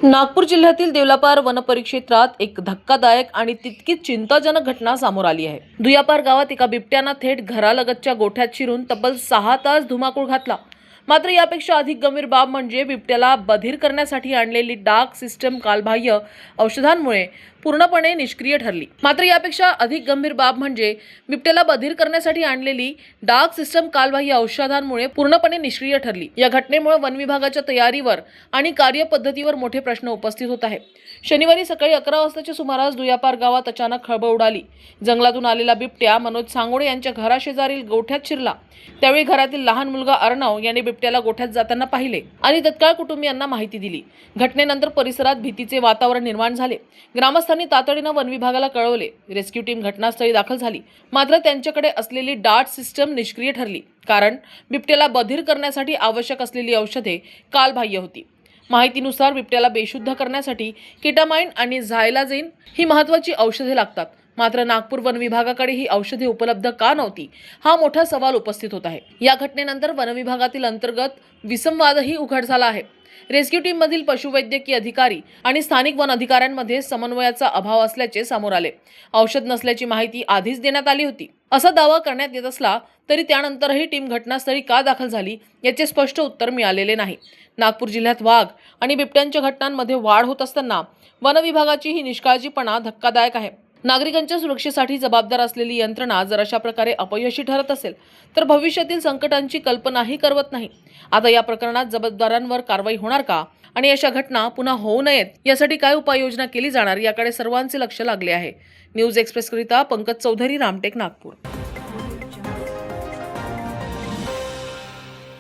नागपूर जिल्ह्यातील देवलापार वनपरिक्षेत्रात एक धक्कादायक आणि तितकीच चिंताजनक घटना समोर आली आहे। दुयापार गावात एका बिबट्यानं थेट घरालगतच्या गोठ्यात शिरून तब्बल 6 तास धुमाकूळ घातला। मात्र यापेक्षा अधिक गंभीर बाब म्हणजे बिबट्याला बधीर करण्यासाठी आणलेली डार्क सिस्टम कालबाह्य औषधांमुळे पूर्णपणे निष्क्रिय ठरली। या घटनेमुळे वन विभागाच्या तयारीवर आणि कार्यपद्धतीवर मोठे प्रश्न उपस्थित होत आहेत। शनिवारी सकाळी 11 वाजताच्या सुमारास दुयापार गावात अचानक खळबळ उडाली। जंगलातून आलेला बिबट्या मनोज सांगोळे यांच्या घराशेजारील गोठ्यात शिरला। त्यावेळी घरातील लहान मुलगा अर्णव यांनी बिबट्याला गोठ्यात जाताना पाहिले आणि तत्काळ कुटुंबियांना माहिती दिली। घटनेनंतर परिसरात भीतीचे वातावरण निर्माण झाले। ग्रामस्थांनी तातडीने वन विभागाला कळवले। रेस्क्यू टीम घटनास्थळी दाखल झाली, मात्र त्यांच्याकडे असलेली डार्ट सिस्टम निष्क्रिय ठरली, कारण बिबट्याला बधीर करण्यासाठी आवश्यक असलेली औषधे कालबाह्य होती। माहितीनुसार बिबट्याला बेशुद्ध करण्यासाठी केटामाइन आणि झायलाझिन ही महत्त्वाची औषधे लागतात। मात्र नागपूर वन विभागाकडे ही औषधे उपलब्ध का नव्हती, हा मोठा सवाल उपस्थित होत आहे। या घटनेनंतर वन विभागातील अंतर्गत विसंवादही उघड झाला आहे। रेस्क्यू टीम मधील पशुवैद्यकीय अधिकारी आणि स्थानिक वन अधिकाऱ्यांमध्ये समन्वयाचा अभाव असल्याचे समोर आले। औषध नसल्याची माहिती आधीच देण्यात आली होती असा दावा करण्यात येत असला तरी त्यानंतरही टीम घटनास्थळी का दाखल झाली याचे स्पष्ट उत्तर मिळालेले नाही। नागपूर जिल्ह्यात वाघ आणि बिबट्यांच्या घटनांमध्ये वाढ होत असताना वन विभागाची ही निष्काळजीपणा धक्कादायक आहे। नागरिकांच्या सुरक्षेसाठी जबाबदार असलेली यंत्रणा जर अशा प्रकारे अपयशी ठरत असेल तर भविष्यातील संकटांची कल्पनाही करवत नाही। आता या प्रकरणात जबाबदारांवर कारवाई होणार का आणि अशा घटना पुन्हा होऊ नयेत यासाठी काय उपाययोजना केली जाणार याकडे सर्वांचे लक्ष लागले आहे। न्यूज एक्सप्रेस करिता पंकज चौधरी, रामटेक, नागपूर।